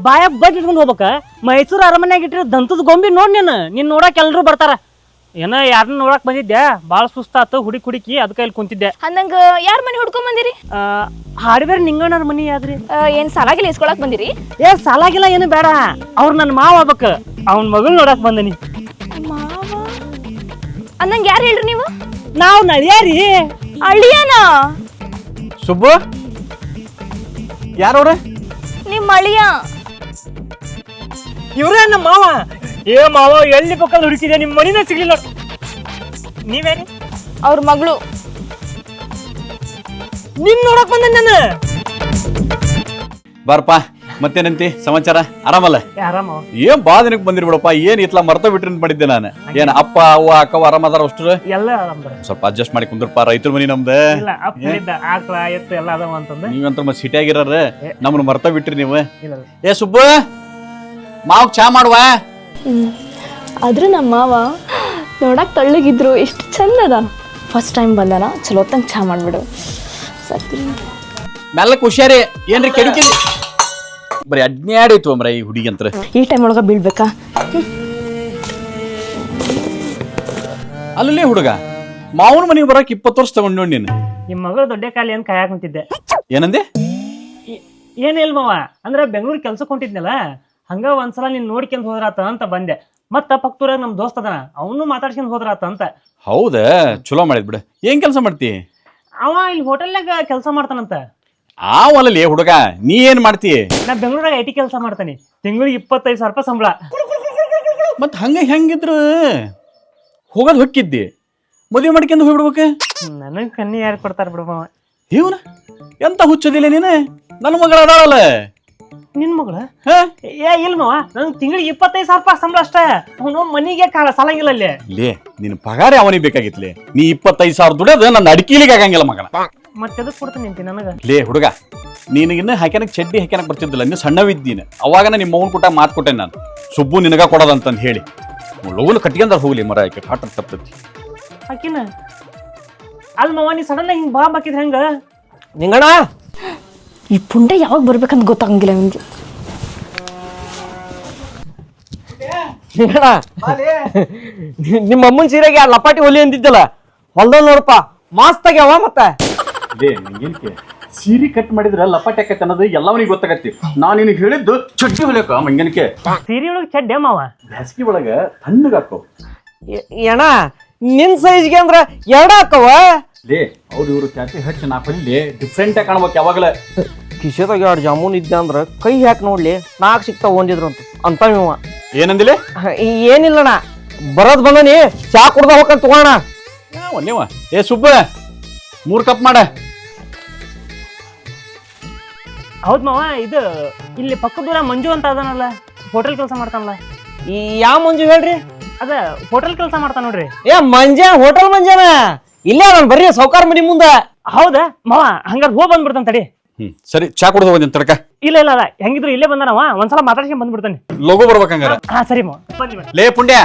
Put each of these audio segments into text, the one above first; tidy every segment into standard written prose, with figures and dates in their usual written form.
ಬಾಯ ಬಟ್ ಇಟ್ಕೊಂಡು ಹೋಗ್ಬೇಕ ಮೈಸೂರು ಅರಮನೆಯಾಗ ಇಟ್ಟಿರೋ ದಂತದ ಗೊಂಬಿ ನೋಡ್ ನೀನ್ ನೋಡಕ್ ಎಲ್ರು ಬರ್ತಾರ. ಏನ ಯಾರನ್ನ ನೋಡಕ್ ಬಂದಿದ್ದೆ, ಬಾಳ ಸುಸ್ತಾತು ಹುಡುಕಿ ಅದಕ್ಕೆ ಇಲ್ಲಿ ಕುಂತಿದ್ದೆ. ಅಂದಂಗ ಯಾರ ಮನೆ ಹುಡ್ಕೊಂಡ್ ಬಂದಿರಿ? ಹಾರ್ಡ್ವೇರ್ ನಿಂಗಣ್ಣರ ಮನಿ ಯಾದ್ರಿ. ಏನ್ ಸಾಲಾಗಿಲ್ಲ ಇಸ್ಕೊಳಕ್ ಬಂದಿರಿ? ಏ ಸಾಲಾಗಿಲ್ಲ ಏನು ಬೇಡ, ಅವ್ರ ನನ್ನ ಮಾವ ಆಗ್ಬೇಕ, ಅವನ್ ಮಗಳ್ ನೋಡಕ್ ಬಂದನಿ. ಮಾವ ಅಂದಂಗ ಯಾರು ಹೇಳ್ರಿ ನೀವು? ನಾವ್ ನಳಿಯಾರಿ ಅಳಿಯನ. ಸುಬ್ಬು ಯಾರವ್ರ? ನಿಮ್ ಅಳಿಯ. ಇವ್ರೇ ನಮ್ಮ ಮಾವ. ಏ ಮಾವ ಎಲ್ಲಿ ಬೇಕಲ್ಲಿ ಹುಡುಕಿದೆ, ನಿಮ್ ಮನಿನ ಸಿಗ್ಲಿಲ್ಲ. ನೀವೇರಿ? ಅವ್ರ ಮಗಳು. ನಿನ್ ನೋಡಕ್ ಬಂದ ನಾನು. ಬಾರಪ್ಪ, ಮತ್ತೇನಂತಿ ಸಮಾಚಾರ? ಆರಾಮಲ್ಲ? ಆರಾಮ. ಏನ್ ಬಾ ದಿನಕ್ಕೆ ಬಂದಿರ್ ಬಿಡಪ್ಪ. ಏನ್ ಇತ್ಲಾ ಮರ್ತ ಬಿಟ್ರಿ ಮಾಡಿದ್ದೆ ನಾನು. ಏನ್ ಅಪ್ಪ ಅವ್ವ ಅಕ್ಕವ ಆರಾಮದಾರ ಅಷ್ಟ್ರು? ಎಲ್ಲ ಆರಾಮ. ಸ್ವಲ್ಪ ಅಡ್ಜಸ್ಟ್ ಮಾಡಿ ಕುಂದ್ರಪ್ಪ, ರೈತರ ಮನಿ ನಮ್ದ. ಆಕಳ ಎತ್ತು ಎಲ್ಲ ಅದಾವ ಅಂತಂದ. ನೀವಂತ ಮತ್ ಸಿಟಿಯಾಗಿರ ನಮ್ಮನ್ನ ಮರ್ತ ಬಿಟ್ರಿ ನೀವು. ಏ ಸುಬ್ಬು, ಮಾವ್ ಚಾ ಮಾಡುವ. ಆದ್ರೂ ನಮ್ಮ ಮಾವ ನೋಡಕ್ ತಳ್ಳಗಿದ್ರು ಎಷ್ಟು ಚಂದ ಅದ. ಫಸ್ಟ್ ಟೈಮ್ ಬಂದಾನ, ಚಲೋ ತಂಗ ಚಾ ಮಾಡ್ಬಿಡು. ಸತ್ರಿ ಮೆಲ್ಲಕ್ ಹುಷಾರಿ, ಏನ್ರಿ ಕೆಡುಕಿ ಬರೀ ಅಡ್ನ್ಯಾಡೈತು ಅಮ್ರ ಈ ಹುಡುಗಿ ಅಂತ. ಈ ಟೈಮ್ ಒಳಗ ಬೀಳ್ಬೇಕಾ? ಅಲ್ಲೇ ಹುಡುಗ ಮಾವನ ಮನೆಗೆ ಬರಕ್ 20 ವರ್ಷ ತಗೊಂಡ್ ನೋಡಿ ನೀನು. ನಿಮ್ ಮಗಳು ದೊಡ್ಡ ಕಾಲಿ ಅಂತ ಕಾಯಕ್ ಕುಂತಿದ್ದೆ. ಏನಂದೆ? ಏನಿಲ್ ಮಾವ, ಅಂದ್ರೆ ಬೆಂಗಳೂರು ಕೆಲ್ಸಕ್ಕೆ ಹೊಂಟಿದ್ನಲ್ಲ, ಹಂಗ ಒಂದ್ಸಲ ನೀನ್ ನೋಡ್ಕೊಂಡ್ ಹೋದ್ರಾತ ಅಂತ ಬಂದೆ. ಮತ್ತ ಪಕ್ತೂರಾಗ ನಮ್ ದೋಸ್ತ ಅದನ, ಅವನು ಮಾತಾಡ್ಸ್ಕೊಂಡ್ ಹೋದ್ರಾತ ಅಂತ. ಹೌದಾ, ಚಲೋ ಮಾಡಿದ್ ಬಿಡ. ಏನ್ ಕೆಲಸ ಮಾಡ್ತಿ? ಅವ ಇಲ್ಲಿ ಹೋಟೆಲ್ನಾಗ ಕೆಲಸ ಮಾಡ್ತಾನಂತ. ಆವಲ್ಲೇ ಹುಡುಗ, ನೀ ಏನ್ ಮಾಡ್ತಿ? ನಾ ಬೆಂಗಳೂರಾಗ IT ಕೆಲಸ ಮಾಡ್ತಾನೆ, ತಿಂಗಳಿಗೆ 25,000 ರೂಪಾಯಿ ಸಂಬಳ. ಮತ್ ಹಂಗ ಹೆಂಗಿದ್ರು ಹೋಗೋದ್ ಹೊಕ್ಕಿದ್ದಿ, ಮದುವೆ ಮಾಡ್ಕೊಂಡು ಹೋಗ್ಬಿಡ್ಬೇಕ. ನನಗ್ ಕಣ್ಣಿ ಯಾರು ಕೊಡ್ತಾರ ಬಿಡು ಮಾವ. ಇವನ ಎಂತ ಹುಚ್ಚದಿಲ್ಲ ನೀನು? ನನ್ನ ಮಗಳ ಅದಾಳಲ್ಲ. ನಿನ್ ಮಗಳ? ಏ ಇಲ್ ಮಾವ, ನನ್ ತಿಂಗಳಿಗೆ 25,000 ರೂಪಾಯಿ ಸಂಬಳ ಅಷ್ಟ. ಅವನು ಮನಿಗೆ ಸಾಲಂಗಿಲ್ಲ ಅಲ್ಲಿ. ಲೇ, ನಿನ್ ಪಗಾರ ಅವನಿಗೆ ಬೇಕಾಗಿತ್ಲೆ. ನೀ 25,000 ದುಡಿಯೋದು ನನ್ನ ಅಡಿಕೆಲಿಗೆ ಆಗಂಗಿಲ್ಲ ಮಗನ. ಮತ್ತೆ ಎದಕ್ ಕೊಡ್ತೀನಿ ಅಂತಿ ನನಗ? ಲೇ ಹುಡುಗ, ನೀನಿಗಿನ್ನ ಹಾಕ್ಯಾನಕ್ ಚಡ್ಡಿ ಹಾಕ್ಯಾನಕ್ ಬರ್ತಿದ್ದಿಲ್ಲ, ನೀನು ಸಣ್ಣವಿದ್ದೀನ. ಅವಾಗ ನಿಮ್ಮ ಮೌನ್ ಕೊಟ್ಟ ಮಾತು ಕೊಟ್ಟೆ ನಾನು, ಸುಬ್ಬು ನಿನಗ ಕೊಡೋದಂತಂದು ಹೇಳಿ. ಲೋನ್ ಕಟ್ಕೊಂಡ ಹೋಗ್ಲಿ ಮರ, ಆಕೆ ಕಾಟ ತಪ್ಪತಿ ಆಕಿನ. ಅಲ್ ಮಾವ, ನೀ ಸಡನ್ ಹಿಂಗ್ ಬಾ ಬಾಕಿದ್ ಹೆಂಗ? ನಿಂಗಣ ಈ ಪುಂಡೆ ಯಾವಾಗ ಬರ್ಬೇಕಂತ ಗೊತ್ತಾಗಂಗಿಲ್ಲ ನಿಮ್ಗೆ. ನಿಮ್ಮ ಅಮ್ಮನ ಸೀರೆಗೆ ಆ ಲಪಾಟಿ ಹೊಲಿ ಅಂದಿದ್ದಲ್ಲ, ಹೊಲ್ದ ನೋಡಪ್ಪ ಮಸ್ತ್ ಆಗ್ಯಾವ. ಮತ್ತೆ ಸೀರೆ ಕಟ್ ಮಾಡಿದ್ರ ಲಪಾಟಿ ಆಕೈತೆ ಅನ್ನೋದು ಎಲ್ಲವನಿಗೆ ಗೊತ್ತಾಗತ್ತಿ. ನಾನ್ ನಿನಗೆ ಹೇಳಿದ್ದು ಚಡ್ಡಿ ಹೊಲಿಯಕ ಮಂಗನಕ್ಕೆ. ಸೀರೆ ಒಳಗ್ ಚಡ್ಡೆ ಮಾವ, ಬ್ಯಾಸ್ಗಿ ಒಳಗ ತಣ್ಣಗಾಕವ್. ಏನ ನಿನ್ ಸೈಜ್ಗೆ ಅಂದ್ರ ಎರಡ ಹಾಕವ. ಲೇ, ಅವ್ರು ಇವ್ರು ಚಾತಿ ಹಚ್ಚಿ ನಾ ಹೊಲಿ ಡಿಫ್ರೆಂಟ್ ಆಗಿ ಕಾಣ್ಬೇಕು ಯಾವಾಗಲ. ಕಿಶೆದಾಗ 2 ಜಾಮೂನ್ ಇದ್ದೆ ಅಂದ್ರ ಕೈ ಹಾಕಿ ನೋಡ್ಲಿ 4 ಸಿಕ್ತಾವ ಒಂದಿದ್ರು ಅಂತ ಇವ. ಏನಂದಿಲೆ? ಏನಿಲ್ಲಣ್ಣ, ಬರೋದ್ ಬಂದನಿ, ಚಾ ಕುಡ್ದ ಹೋಗ್ಕಂತ ತಗೋಣ. ಒನ್ನೇವ. ಏ ಸುಬ್ಬ, 3 ಕಪ್ ಮಾಡ. ಹೌದ್ ಮಾವ. ಇದು ಇಲ್ಲಿ ಪಕ್ಕದೂರ ಮಂಜು ಅಂತ ಅದನಲ್ಲ, ಹೋಟೆಲ್ ಕೆಲಸ ಮಾಡ್ತಾನಲ್ಲ. ಈ ಯಾವ ಮಂಜು ಹೇಳ್ರಿ? ಅದ ಹೋಟೆಲ್ ಕೆಲಸ ಮಾಡ್ತಾನ ನೋಡ್ರಿ. ಏ ಮಂಜ, ಹೋಟೆಲ್ ಮಂಜಾನ ಇಲ್ಲೇ ನಾನು ಬರ್ರಿ ಸೌಕಾರ ಮನಿ ಮುಂದ. ಹೌದಾ ಮಾವ, ಹಂಗಾರ ಹೋಗ್ ಬಂದ್ಬಿಡ್ತಾನ ತಡಿ. ಸರಿ, ಚಾ ಕುಡ್ದು ಹೋಗಿ ತಡಕ. ಇಲ್ಲ ಇಲ್ಲ ಇಲ್ಲ, ಹೆಂಗಿದ್ರು ಇಲ್ಲೇ ಬಂದಾನವ, ಒಂದ್ಸಲ ಮಾತಾಡ್ಸ್ಕೊಂಡ್ ಬಂದ್ಬಿಡ್ತಾನೆ. ಲಗು ಬರ್ಬೇಕಂಗಾರ. ಹಾ ಸರಿ ಮಾವ, ಬನ್ನಿ. ಲೇ ಪುಂಡ್ಯ,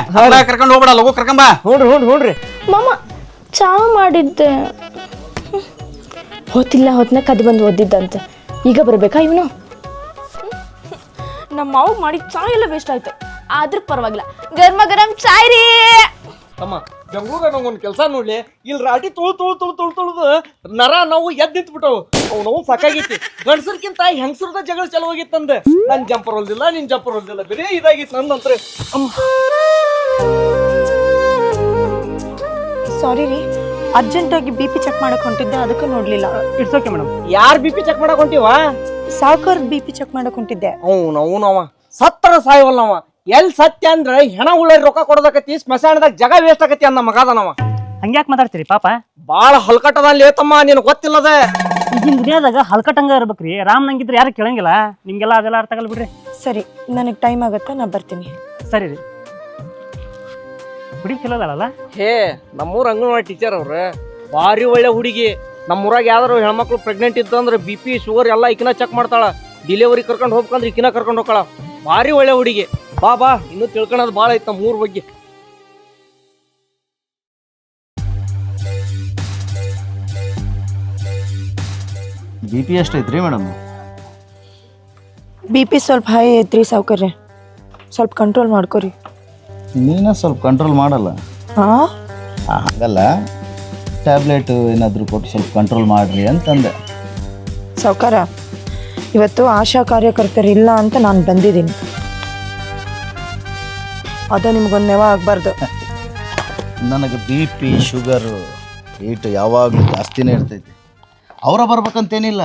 ಕರ್ಕೊಂಡು ಹೋಗ್ಬೇಡ, ಲಗು ಕರ್ಕೊಂಬ. ಹ್ಞೂನ್ರಿ. ಮಾಮ ಚಾ ಮಾಡಿದ್ದೆ, ಹೊತ್ತಿಲ್ಲ ಹೊತ್ನ ಕದಿ ಬಂದು ಓದಿದ್ದಂತೆ. ಈಗ ಬರ್ಬೇಕಾ ಇವನು? ನಮ್ಮ ಮಾವ ಮಾಡಿ ಚಾ ಎಲ್ಲ ವೇಸ್ಟ್ ಆಯ್ತು, ಆದ್ರೂ ಪರವಾಗಿಲ್ಲ. ಗರ್ಮ ಗರಂ ಚಾಯ್ ರೀ. ಅಮ್ಮ, ಬೆಂಗಳೂರಾಗ ನಂಗೊಂದು ಕೆಲಸ ನೋಡ್ಲಿ, ಇಲ್ಲಿ ರಾಟಿ ತುಳ್ದು ನರ ನಾವು ಎದ್ದು ನಿಂತ್ಬಿಟ್ಟವು. ನಾವು ಸಾಕಾಗೈತಿ. ಗಂಡಸರ್ಕಿಂತ ಹೆಂಗಸರದ ಜಗಳ ಚಲೋ ಹೋಗಿತ್ತಂದೆ. ನನ್ ಜಂಪರ್ ಹೊಲ್ದಿಲ್ಲ, ನಿನ್ ಜಂಪರ್ ಹೊಲ್ದಿಲ್ಲ, ಬೇರೆ ಇದಾಗಿತ್ತು ನಂದಂತ್ರ. ಸಾರಿ ರೀ, ಅರ್ಜೆಂಟಾಗಿ BP ಚೆಕ್ ಮಾಡಕ್ ಹೊಂಟಿದ್ದೆ, ಅದಕ್ಕೆ ನೋಡ್ಲಿಲ್ಲ. It's okay madam. ಯಾರ್ BP ಚೆಕ್ ಮಾಡಕ್ ಹೊಂಟಿವ? ಸಾವ್ಕಾರ್ದ BP ಚೆಕ್ ಮಾಡಕ್ ಹೊಂಟಿದ್ದೆ. ಅವನವ ಸತ್ತರ ಸಾಯವಲ್ಲವ. ಎಲ್ ಸತ್ಯ ಅಂದ್ರೆ ಹೆಣ ಉಳ್ಳ ರೊಕ್ಕ ಕೊಡೋದಕತಿ, ಸ್ಮಶಾನದಾಗ ಜಗ ವೇಸ್ಟ್ ಆಗತಿ ಅಂದ ಮಗದನವ. ಹಂಗ್ಯಾಕ್ ಮಾತಾಡ್ತೀರಿ ಪಾಪ? ಬಾಳ ಹಲ್ಕಟ್ಟದಲ್ಲಿ ಏತಮ್ಮ, ನೀನ್ ಗೊತ್ತಿಲ್ಲದ. ಈಗಿನ ದುನಿಯಾದಾಗ ಹಲ್ಕಟ್ಟಂಗ ಇರ್ಬೇಕ್ರಿ. ರಾಮ್ ನಂಗಿದ್ರೆ ಯಾರು ಕೇಳಂಗಿಲ್ಲ, ನಿಮ್ಗೆಲ್ಲ ಅದೆಲ್ಲ ಅರ್ಥ ಆಗಲ್ಲ ಬಿಡ್ರಿ. ಸರಿ, ನನಗೆ ಟೈಮ್ ಆಗತ್ತೆ, ನಾ ಬರ್ತೀನಿ. ಸರಿ ರೀ. ಹುಡುಗಿ ಚಲೋದಲ್ಲ? ಹೇ, ನಮ್ಮೂರ್ ಅಂಗನವಾಡಿ ಟೀಚರ್ ಅವ್ರ ಭಾರಿ ಒಳ್ಳೆ ಹುಡುಗಿ. ನಮ್ಮೂರಾಗ ಯಾವ್ದಾರು ಹೆಣ್ಮಕ್ಳು ಪ್ರೆಗ್ನೆಂಟ್ ಇತ್ತಂದ್ರೆ BP ಶುಗರ್ ಎಲ್ಲ ಈಕಿನ ಚೆಕ್ ಮಾಡ್ತಾಳ. ಡಿಲಿವರಿ ಕರ್ಕೊಂಡು ಹೋಗ್ಬೇಕಂದ್ರೆ ಈಕಿನ ಕರ್ಕೊಂಡು ಹೋಗ್ಕಳ. ಭಾರಿ ಒಳ್ಳೆ ಹುಡುಗಿ. ಬಾ ಇನ್ನೂ ತಿಳ್ಕೊಳೋದು ಭಾಳ ಐತೆ ನಮ್ಮೂರ್ ಬಗ್ಗೆ. BP ಎಷ್ಟೈತ್ರಿ ಮೇಡಮ್? ಬಿ ಪಿ ಸ್ವಲ್ಪ ಹೈ ಐತ್ರಿ ಸಾವ್ಕಾರ್ರೆ, ಸ್ವಲ್ಪ ಕಂಟ್ರೋಲ್ ಮಾಡ್ಕೊರಿ. ನೀನ ಸ್ವಲ್ಪ ಕಂಟ್ರೋಲ್ ಮಾಡಲ್ಲ. ಹಾಂ ಹಾಗಲ್ಲ, ಟ್ಯಾಬ್ಲೆಟು ಏನಾದರೂ ಕೊಟ್ಟು ಸ್ವಲ್ಪ ಕಂಟ್ರೋಲ್ ಮಾಡಿರಿ ಅಂತಂದೆ. ಸಾವ್ಕಾರ, ಇವತ್ತು ಆಶಾ ಕಾರ್ಯಕರ್ತರು ಇಲ್ಲ ಅಂತ ನಾನು ಬಂದಿದ್ದೀನಿ. ಅದು ನಿಮ್ಗೊಂದು ನೆವ ಆಗಬಾರ್ದು. ನನಗೆ ಬಿ ಪಿ ಶುಗರು ಹೀಟು ಯಾವಾಗಲೂ ಜಾಸ್ತಿನೇ ಇರ್ತೈತಿ. ಅವರ ಬರ್ಬೇಕಂತೇನಿಲ್ಲ,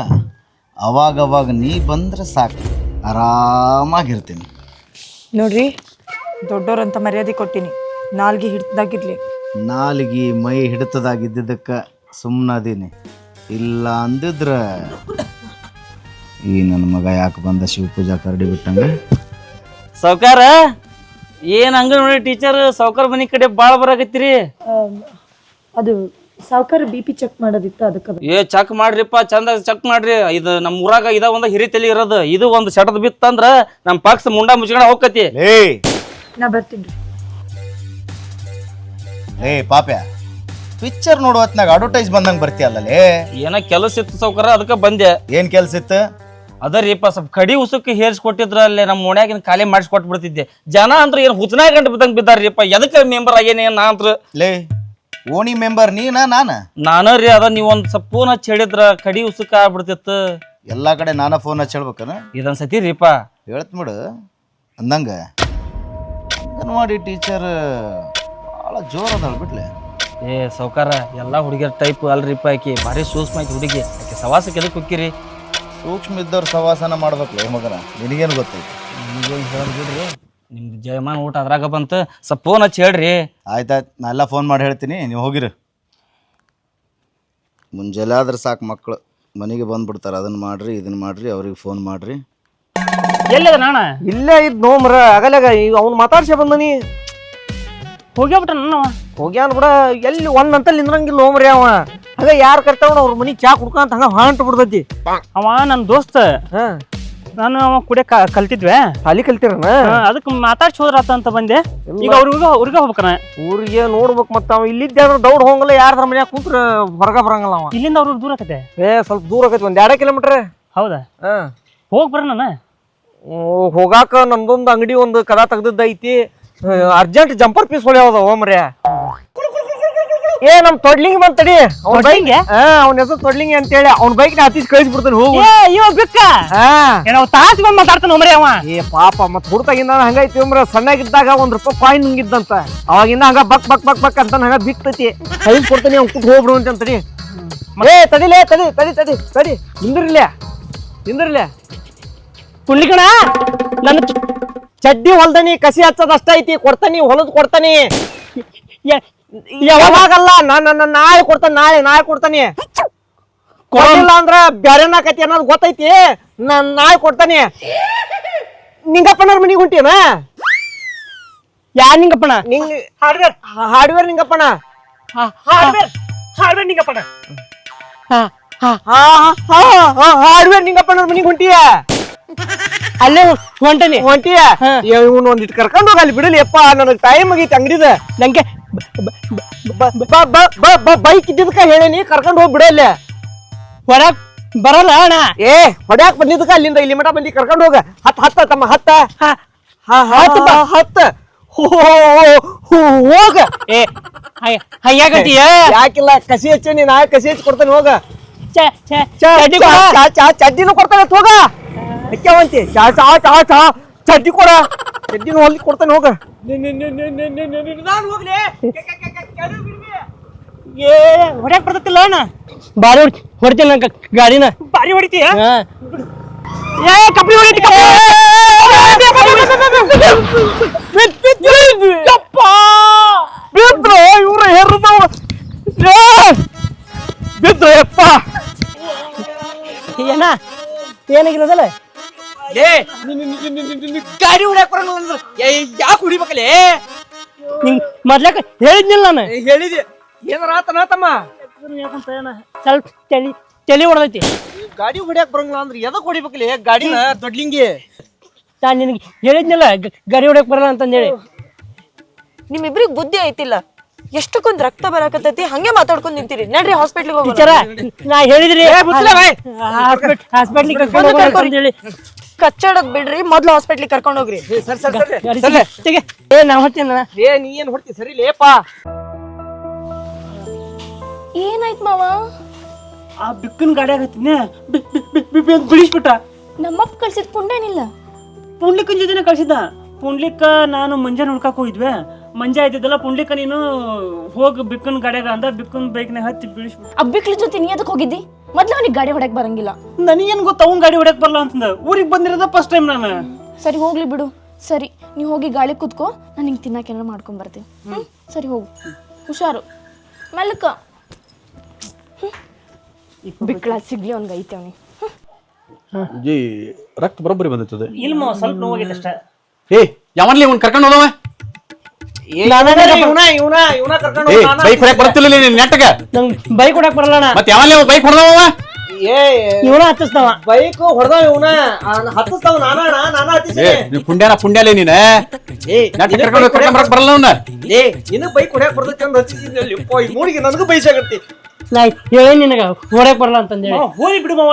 ಅವಾಗವಾಗ ನೀ ಬಂದರೆ ಸಾಕು, ಆರಾಮಾಗಿರ್ತೀನಿ. ನೋಡ್ರಿ, ದೊಡ್ಡೋರಂತ ಮರ್ಯಾದೆ ಕೊಟ್ಟಿನಿ, ನಾಲ್ಗೆ ಹಿಡ್ದಾಗಿರ್ಲಿ. ನಾಲಿಗೆ ಮೈ ಹಿಡಿತದಾಗಿದ್ದಕ್ಕೆ ಸುಮ್ಮನದೀನಿ, ಇಲ್ಲ ಅಂದಿದ್ರೆ ಈ ನನ್ನ ಮಗ ಯಾಕೆ ಬಂದ ಶಿವಪೂಜಾ ಕರಡಿ ಬಿಟ್ಟಂಗೆ. ಸಾವ್ಕಾರ ಏನ್ ಅಂಗನವಾಡಿ ಟೀಚರ್ ಸಾವ್ಕಾರ ಮನಿ ಕಡೆ ಬಾಳ ಬರಾಕತ್ತೀರಿ? ಅದು ಸಾವ್ಕಾರ ಬಿ ಪಿ ಚೆಕ್ ಮಾಡೋದಿತ್ತು, ಅದಕ್ಕೆ. ಏ ಚೆಕ್ ಮಾಡ್ರಿಪ್ಪ, ಚಂದ ಚೆಕ್ ಮಾಡ್ರಿ. ಇದು ನಮ್ಮ ಊರಾಗ ಇದ ಒಂದ ಹಿರಿ ತಲಿ ಇರೋದು. ಇದು ಒಂದು ಸೆಟದ್ ಬಿತ್ತಂದ್ರ ನಮ್ಮ ಪಕ್ಷ ಮುಂಡ ಮುಚ್ಕೊಂಡ ಹೋಗತಿ. ನಾ ಬರ್ತೀನಿ. ಪಾಪ್ಯ, ಪಿಕ್ಚರ್ ನೋಡೋ ಹೊತ್ನಾಗ ಅಡ್ವರ್ಟೈಸ್ ಬಂದಂಗೆ ಬರ್ತೀಯಲ್ಲೇ. ಏನ ಕೆಲಸ ಇತ್ತು ಸಾವ್ಕಾರ, ಅದಕ್ಕೆ ಬಂದೆ. ಏನು ಕೆಲಸ ಇತ್ತು? ಅದರಿಪ್ಪ ಸ್ವಲ್ಪ ಕಡಿ ಉಸುಕ್ಕೆ ಹೇರ್ಸ್ ಕೊಟ್ಟಿದ್ರ ಅಲ್ಲೇ ನಮ್ಮ ಓಣ್ಯಾಗಿನ ಖಾಲಿ ಮಾಡಿಸಿ ಕೊಟ್ಟು ಬಿಡ್ತಿದ್ದೆ. ಜನ ಅಂದ್ರ ಏನ್ ಹುಚ್ಚನಾಗ ಗಂಟು ಬಿದ್ದಂಗೆ ಬಿದ್ದಾರ್ರಿಪ್ಪ. ಎದಕ್ಕೆ ಮೆಂಬರ್ ಆಗೇನಿ ನಾ ಅಂತ್ರ. ಲೇ ಓಣಿ ಮೆಂಬರ್ ನೀನಾ ನಾನು ರೀ. ಅದ ನೀವ್ ಒಂದ್ ಸ್ವಲ್ಪ ಫೋನ್ ಹಚ್ಚಿ ಹೇಳಿದ್ರ ಕಡಿ ಉಸುಕ ಆಗ್ಬಿಡ್ತಿತ್ತು. ಎಲ್ಲಾ ಕಡೆ ನಾನ ಫೋನ್ ಹಚ್ಚಿ ಹೇಳ್ಬೇಕನ? ಇದೊಂದ್ ಸತಿ ರೀಪ ಹೇಳ್ತ್ಬಿಡು. ಅಂದಂಗ ಅಂಗನವಾಡಿ ಟೀಚರ್ ಭಾಳ ಜೋರ್ ಅದಾಳ ಬಿಡ್ಲೆ. ಏ ಸಾವ್ಕಾರ, ಎಲ್ಲಾ ಹುಡುಗಿಯರ್ ಟೈಪ್ ಅಲ್ರಿಪ್ಪ. ಆಕಿ ಭಾರಿ ಸೂಕ್ಷ್ಮ ಐತಿ ಹುಡುಗಿ. ಆಕೆ ಸವಾಸಕ್ಕೆ ಎದಕ್ಕೆ ಹೋಕ್ಕಿರಿ? ಸೂಕ್ಷ್ಮ ಇದ್ದವ್ರ ಸವಾಸನ ಮಾಡ್ಬೇಕಲ್ಲ ಮಗನ, ನಿನಗೇನು ಗೊತ್ತೈತಿ? ನಿಮ್ಗೇನು ಹೇಳ್ಬಿಡ್ರಿ, ನಿಮ್ದು ಜಯಮಾನ್ ಊಟ ಅದ್ರಾಗ ಬಂತು. ಸ್ವಲ್ಪ ಫೋನ್ ಹಚ್ಚಿ ಹೇಳ್ರಿ. ಆಯ್ತಾಯ್ತು, ನಾ ಎಲ್ಲ ಫೋನ್ ಮಾಡಿ ಹೇಳ್ತೀನಿ, ನೀವು ಹೋಗಿರಿ. ಮುಂಜಾನೆ ಆದ್ರೆ ಸಾಕು, ಮಕ್ಕಳು ಮನೆಗೆ ಬಂದ್ಬಿಡ್ತಾರೆ. ಅದನ್ನ ಮಾಡ್ರಿ ಇದನ್ನ ಮಾಡ್ರಿ, ಅವ್ರಿಗೆ ಫೋನ್ ಮಾಡ್ರಿ. ಎಲ್ಲಿದ ನಾಣ? ಇಲ್ಲೇ ಇದ್ ನೋಮ್ರ ಆಗಲಾಗ ಅವ್ನು ಮಾತಾಡ್ಸಿ ಬಂದನಿ. ಹೋಗ್ಯಾಬಿಟ್ಟ ನನ್ನ ಹೋಗ್ಯಾನ ಬಿಡ. ಎಲ್ಲಿ ಒಂದ್ ಅಂತ ನಿಂದ್ರಂಗಿಲ್ಲ ಹೋಮ್ರಿ ಅವ. ಆಗ ಯಾರು ಕರ್ತಾವ ಅವ್ರ ಮನಿ ಚಾ ಕುಡ್ಕಂತ ಹಂಗ ಹಾಂಟ್ ಬಿಡ್ತೈತಿ. ಅವ ನನ್ನ ದೋಸ್ತ. ನಾನು ಅವ ಕುಡಿಯ ಕಲ್ತಿದ್ವೆ. ಅಲ್ಲಿ ಕಲ್ತಿರನ? ಅದಕ್ಕೆ ಮಾತಾಡ್ಸಿ ಹೋದ್ರಾತ ಅಂತ ಬಂದೆ. ಈಗ ಅವ್ರಿಗೆ ಹೋಗ್ಬೇಕನ ಊರಿಗೆ ನೋಡ್ಬೇಕು. ಮತ್ತ ಅವ ಇಲ್ಲಿದ್ದ ದೌಡ್ ಹೋಗಂಗಿಲ್ಲ. ಯಾರ ಮನ್ಯಾಗ ಕುಂತ್ರ ಹೊರಗ ಬರಂಗಿಲ್ಲ ಅವ. ಇಲ್ಲಿಂದ ಅವ್ರ ದೂರ ಆಕತೆ. ಸ್ವಲ್ಪ ದೂರ ಆಗೈತಿ, ಒಂದ್ 2 ಕಿಲೋಮೀಟರ್. ಹೌದಾ? ಹೋಗ್ ಬರ ನಾನು. ಹೋಗಾಕ ನಮ್ದೊಂದು ಅಂಗಡಿ ಒಂದು ಕದ ತೆಗ್ದೈತಿ. ಅರ್ಜೆಂಟ್ ಜಂಪರ್ ಪೀಸ್ ಹೊಳ್ಯಾವದ ಹೋಮ್ರಿ. ಏ ನಮ್ ತೊಡ್ಲಿಂಗ್ ಬಂತಡಿ. ಅವ್ನ ಬೈಕ್ ಅವ್ನ ಹೆಸರು ತೊಡ್ಲಿಂಗಿ ಅಂತೇಳಿ ಅವ್ನ ಬೈಕ್ ನ ಹತ್ತಿಸ್ ಕಳಿಸಿ ಬಿಡ್ತಾನೆ. ಹೋಗು ಇವ ಬಿಕ್ಕ ತಾಸ್ ಬಂದ್ ಮಾತಾಡ್ತಾನ ಒಮ್ರೆ ಅವ. ಏ ಪಾಪ, ಮತ್ ಹುಡುಕಾಗಿಂದ ಹಂಗೈತಿ ಒಮ್ರ. ಸಣ್ಣಾಗಿದ್ದಾಗ ₹1 ಕಾಯಿನ್ ನುಂಗಿದ್ದಂತ. ಅವಾಗಿಂದ ಹಂಗ ಬಕ್ ಬಕ್ ಬಕ್ ಬಕ್ ಅಂತ ಹಂಗ ಬಿಕ್ತೈತಿ. ಕಳಿಸಿ ಕೊಡ್ತಾನೆ, ಅವ್ನ ಕೂತ್ ಹೋಗ್ಬಿಡು ಅಂತಂತಡಿ. ಏ ತಡಿಲೇ, ತಡಿ ತಡಿ ತಡಿ ತಡಿ, ನಿಂದ್ರಿಲ್ಲ ಕುಳ್ಳಿಕಣ. ನನ್ನ ಚಡ್ಡಿ ಹೊಲ್ದನಿ, ಕಸಿ ಹಚ್ಚದಷ್ಟ ಐತಿ. ಕೊಡ್ತಾನಿ, ಹೊಲದ್ ಕೊಡ್ತಾನಿ. ಯಾವಾಗಲ್ಲ, ನಾಳೆ ಕೊಡ್ತಾನೆ. ನಾಳೆ ಕೊಡ್ತಾನೆ. ಕೊಡಲಿಲ್ಲ ಅಂದ್ರ ಬ್ಯಾರೇನಾಕತಿ ಅನ್ನೋದು ಗೊತ್ತೈತಿ. ನಾಳೆ ಕೊಡ್ತಾನೆ. ನಿಂಗಪ್ಪನವ್ರ ಮನಿಗೆ ಹೊಂಟೇನ? ಯಾ ನಿಂಗಪ್ಪಣ? ಹಾರ್ಡ್ವೇರ್ ನಿಂಗಪ್ಪನ. ಹಾರ್ಡ್ವೇರ್ ನಿಂಗಪ್ಪಣ. ಹಾರ್ಡ್ವೇರ್ ನಿಂಗಪ್ಪನವ್ರ ಮನಿಗೆ ಹೊಂಟಿಯ? ಅಲ್ಲೇ ಹೊಂಟನಿ. ಹೊಂಟಿಯ? ಇವನ್ ಒಂದಿಟ್ಟು ಕರ್ಕೊಂಡು ಹೋಗಲ್ಲಿ ಬಿಡಲಿ ಅಪ್ಪ. ನನಗ್ ಟೈಮ್ ಆಗೈತಿ ಅಂಗಡಿದ. ನಂಗೆ ಬೈಕ್ ಇದ್ದಿದ್ಕ ಹೇಳೇನಿ, ಕರ್ಕೊಂಡು ಹೋಗಿ ಬಿಡಲ್ಲ. ಹೊರಗ್ ಬರಲ್ಲ ಅಣ್ಣ. ಏ ಹೊಡ್ಯಾಕ್ ಬಂದಿದ್ದಕ್ಕ ಅಲ್ಲಿಂದ ಇಲ್ಲಿ ಮಠ ಬಂದಿ ಕರ್ಕೊಂಡು ಹೋಗ. ಹತ್ತ ತಮ್ಮ ಹತ್ತ. ಹೋಗ. ಏ ಹಂಗ್ಯಾಕಂತೀಯ? ಯಾಕಿಲ್ಲ, ಕಸಿ ಹಚ್ಚಿ ನಾ ಕಸಿ ಹಚ್ಚಿ ಕೊಡ್ತೇನೆ. ಹೋಗ. ಚಡ್ಡಿನೂ ಕೊಡ್ತಾನೆ, ಹೋಗ. ಅಕ್ಕವಂತಿ ಚಡ್ಡಿ ಕೊಡ. ಚಡ್ಡಿನೂ ಹೊಲಿಗೆ ಕೊಡ್ತಾನೆ, ಹೋಗ. ಏ ಹೊಡ್ಯಾಕ್ ಬರ್ತತಿಲ್ಲ ಅಣ್ಣ. ಬಾರಿ ಹೊಡಿತೀನಿ ನಂಗೆ ಗಾಡಿನ. ಬಾರಿ ಹೊಡಿತೀಯ? ಏ ಕಪ್ಪಿ ಹೊಡಿತಿ. ಬಿದ್ರು ಇವ್ರ ಹೆರ್ದವ ಬಿದ್ರು ಯಪ್ಪ. ಏನ ಏನಾಗಿರೋದಲ್ಲ? ಗಾಡಿ ಹೊಡ್ಯಾಕ್ ಬರಂಗಿಲ್ಲ. ಯಾಕೆ ಹೊಡಿಬೇಕಲ್ಲೇ? ನಿಂಗ್ ಮೊದ್ಲಾಕ ಹೇಳಿದ್ನಿಲ್ಲ ನಾನು. ಹೇಳಿದಿ ಏನಾರ ಆತನ ತಮ್ಮ? ಸ್ವಲ್ಪ ತಲೆ ಹೊಡೆದೈತಿ. ಗಾಡಿ ಹೊಡ್ಯಾಕ್ ಬರಂಗಿಲ್ಲ ಅಂದ್ರೆ ಎದಕ್ ಹೊಡಿಬೇಕಲ್ಲೇ ಗಾಡಿನ? ದೊಡ್ಲಿಂಗಿ ನಾನು ನಿನಗೆ ಹೇಳಿದ್ನಿಲ್ಲ ಗಾಡಿ ಹೊಡ್ಯಾಕ್ ಬರಲ್ಲ ಅಂತಂದೇಳಿ. ನಿಮ್ಮಿಬ್ರಿಗೆ ಬುದ್ಧಿ ಐತಿಲ್ಲ. ಎಷ್ಟಕ್ಕೊಂದ್ ರಕ್ತ ಬರಾಕತ್ತೈತಿ, ಹಂಗೆ ಮಾತಾಡ್ಕೊಂಡ್ ನಿಂತೀರಿ. ನಡ್ರಿ ಹಾಸ್ಪಿಟ್ಲಿಗೆ ಹೋಗೋಣ. ಟೀಚರ, ನಾ ಹೇಳಿದ್ರಿ ಹಾಸ್ಪಿಟ್ಲಿಗೆ ಕರ್ಕೊಂಡು ಹೋಗೋಣ ಅಂತಂದೇಳಿ. ಕಚ್ಚಾಡೋದ್ ಬಿಡ್ರಿ ಮೊದ್ಲು ಹಾಸ್ಪಿಟ್ಲಿಗೆ ಕರ್ಕೊಂಡು ಹೋಗ್ರಿ. ಏ ನಾ ಹೊಟ್ಟೇನ ಏ ನೀ ಏನ್ ಹೊಡ್ತಿ ಸರಿ ಲೇಪ. ಏನಾಯ್ತು ಮಾವ? ಆ ಬಿಕ್ಕನ್ ಗಾಡಿಯಾಗ ಹತ್ತಿನ ಬಿಡಿಸ್ಬಿಟ್ಟ. ನಮ್ಮಪ್ಪ ಕಳ್ಸಿದ್ ಪುಂಡೇನಿಲ್ಲ. ಪುಂಡ್ಲಿಕ್ಕನ ಜೊತೆನೆ ಕಳ್ಸಿದ್ದ. ಪುಂಡ್ಲಿಕ್ಕ ನಾನು ಮಂಜ ನೋಡ್ಕಾಕ ಹೋಗಿದ್ವಿ. ಮಂಜ ಇದ್ದಿದ್ದಲ್ಲ, ಪುಂಡ್ಲಿಕ್ಕ ನೀನು ಹೋಗಿ ಬಿಕ್ಕನ್ ಗಾಡಿಯಾಗ ಅಂದ, ಬಿಕ್ಕನ್ ಬೈಕ್ನಾಗ ಹತ್ತಿ ಬಿಡಿಸ್ಬಿಟ್ಟು. ಅಬ್ಬಿಕ್ಳ ಜೊತೆ ನೀ ಅದಕ್ಕೆ ಹೋಗಿದ್ದಿ? ಮೊದ್ಲು ಅವನಿಗೆ ಗಾಡಿ ಹೊಡಕ್ ಬರಂಗಿಲ್ಲ. ನನಗೇನು ಗೊತ್ತ ಅವ್ನ ಗಾಡಿ ಹೊಡ್ಯಾಕ್ ಬರಲ್ಲ ಅಂತಂದ. ಊರಿಗೆ ಬಂದಿರೋದ ಫಸ್ಟ್ ಟೈಮ್ ನಾನು. ಸರಿ ಹೋಗ್ಲಿ ಬಿಡು. ಸರಿ ನೀವು ಹೋಗಿ ಗಾಳಿ ಕುತ್ಕೋ, ನಾನು ಹಿಂಗೆ ತಿನ್ನಕ್ಕೆ ಏನಾರು ಮಾಡ್ಕೊಂಡ್ ಬರ್ತೀನಿ. ಸರಿ ಹೋಗು, ಹುಷಾರು, ಮೆಲ್ಲಕ. ಬಿಕ್ಳ ಸಿಗ್ಲಿ ಅವ್ನಿಗೆ ಐತೆ ಅವನಿಗೆ. ಜಿ ರಕ್ತ ಬರೋಬ್ಬರಿ ಬಂದಿರ್ತದೆ. ಇಲ್ಲ ಮಾವ, ಸ್ವಲ್ಪ ನೋವಾಗೈತೆ ಅಷ್ಟ. ಏ ಯಾವನ್ಲಿ ಅವ್ನು ಕರ್ಕೊಂಡು ಹೋದವ? ಇವನ ಕರ್ಕೊಂಡು ಏ ಬೈಕ್ ಹೊಡ್ಯಾಕ್ ಬರ್ತಿಲ್ಲ ನೀನ್ ನೆಟ್ಟಗ. ನಂಗೆ ಬೈಕ್ ಹೊಡ್ಯಾಕ್ ಬರಲ್ಲ. ಮತ್ತೆ ಯಾವನ್ಲಿ ಅವ್ನು ಬೈಕ್ ಹೊಡೆದವ? ಏ ಇವನ ಹತ್ತಿಸ್ತಾವ ಬೈಕ್ ಹೊಡೆದವ. ಇವನ ಹತ್ತಿಸ್ತಾವ. ನಾನ ಹತ್ತಿಸಿ. ನೀ ಪುಂಡ್ಯಾಲೆ ನೀನ ನೆಟ್ಟ ಕರ್ಕೊಂಡು ಬರಕ್ ಬರಲ್ಲ ಅವ್ನ. ಏ ನಿನಗ್ ಬೈಕ್ ಹೊಡ್ಯಾಕ್ ಬರ್ತೈತಿ ಅಂತ ಹಚ್ಚಿದ್ದಲ್ಲಿ ಈ ಮೂಡಿಗೆ ನನಗೂ ಬೈಸಾಗತ್ತಿ. ನಾ ಹೇಳಿ ನಿನಗ ಹೊಡ್ಯಾಕ್ ಬರಲ್ಲ ಅಂತಂದೇಳಿ. ಹೋಗಿ ಬಿಡು ಮಾವ,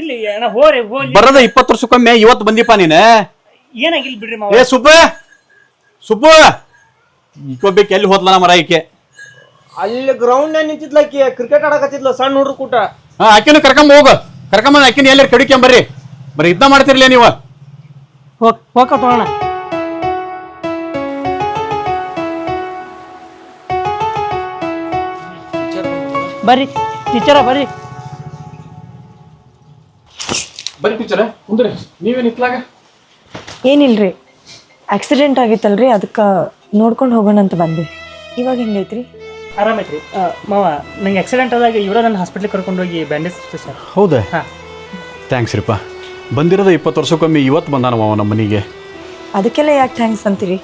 ಇಲ್ಲಿ ಅಣ್ಣ ಹೋರಿ ಹೋಗಿ. ಬರದ 20 ವರ್ಷಕ್ಕೊಮ್ಮೆ ಇವತ್ತು ಬಂದಿಪ್ಪ ನೀನ. ಏನಾಗಿಲ್ಲ ಬಿಡ್ರಿ ಮಾವ. ಏ ಸುಬ್ಬ ಈಕೊಬ್ಬಕ್ಕೆ ಎಲ್ಲಿ ಹೋದ್ಲ ಮರ ಈಕೆ? ಅಲ್ಲಿ ಗ್ರೌಂಡ್ ನಿಂತಿದ್ಲಕ್ಕಿ ಕ್ರಿಕೆಟ್ ಆಡಕತ್ತಿದ್ಲ ಸಣ್ಣ ಹುಡುಗ್ರ ಕೂಟ. ಆಕಿನ ಕರ್ಕೊಂಬಂದ್ ಆಕಿನ ಎಲ್ಲಾರು ಕಡಿಕೊಂಬರ್ರಿ. ಬರೀ ಇದನ್ನ ಮಾಡ್ತಿರ್ಲಿ ನೀವು. ಹೋಗ ತಗೋಣ. ಬರ್ರಿ ಟೀಚರ ಬರ್ರಿ. ಬರೀ ಟೀಚರ ಕುಂದ್ರಿ. ನೀವೇನ್ ಇತ್ಲಾಗ? ಏನಿಲ್ರಿ, ಆಕ್ಸಿಡೆಂಟ್ ಆಗಿತ್ತಲ್ರಿ, ಅದಕ್ಕೆ ನೋಡ್ಕೊಂಡು ಹೋಗೋಣ ಅಂತ ಬಂದ್ವಿ. ಇವಾಗ ಹೆಂಗೈತ್ರಿ? ಆರಾಮೈತ್ರಿ ಮಾವ. ನಂಗೆ ಆಕ್ಸಿಡೆಂಟ್ ಆದಾಗ ಇವರ ನನ್ನ ಹಾಸ್ಪಿಟ್ಲಿಗೆ ಕರ್ಕೊಂಡು ಹೋಗಿ ಬ್ಯಾಂಡೇಜ್ ಸರ್. ಹೌದಾ? ಹಾಂ ಥ್ಯಾಂಕ್ಸ್ ರೀಪ್ಪ. ಬಂದಿರೋದು 20 ವರ್ಷಕ್ಕೊಮ್ಮೆ ಇವತ್ತು ಬಂದಾನ ಮಾವ ನಮ್ಮ ಮನೆಗೆ. ಅದಕ್ಕೆಲ್ಲ ಯಾಕೆ ಥ್ಯಾಂಕ್ಸ್ ಅಂತೀರಿ?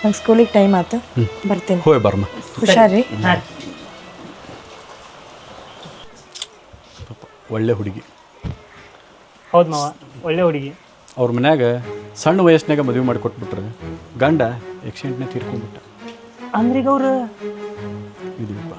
ನಂಗೆ ಸ್ಕೂಲಿಗೆ ಟೈಮ್ ಆಯ್ತು, ಬರ್ತೀನಿ. ಹೋಯ್ ಬರ್ಮ. ಹುಷಾರ್ರಿ. ಹಾಂ. ಒಳ್ಳೆ ಹುಡುಗಿ. ಹೌದು ಮಾವ, ಒಳ್ಳೆ ಹುಡುಗಿ. ಅವ್ರ ಮನ್ಯಾಗ ಸಣ್ಣ ವಯಸ್ಸಿನಾಗ ಮದುವೆ ಮಾಡಿ ಕೊಟ್ಬಿಟ್ರೆ ಗಂಡ ಆಕ್ಸಿಡೆಂಟ್ನಾಗ ತೀರ್ಕೊಂಡ್ಬಿಟ್ಟ. ಅಂದ್ರೀಗ ಅವ್ರು ಇದೀವಪ್ಪ.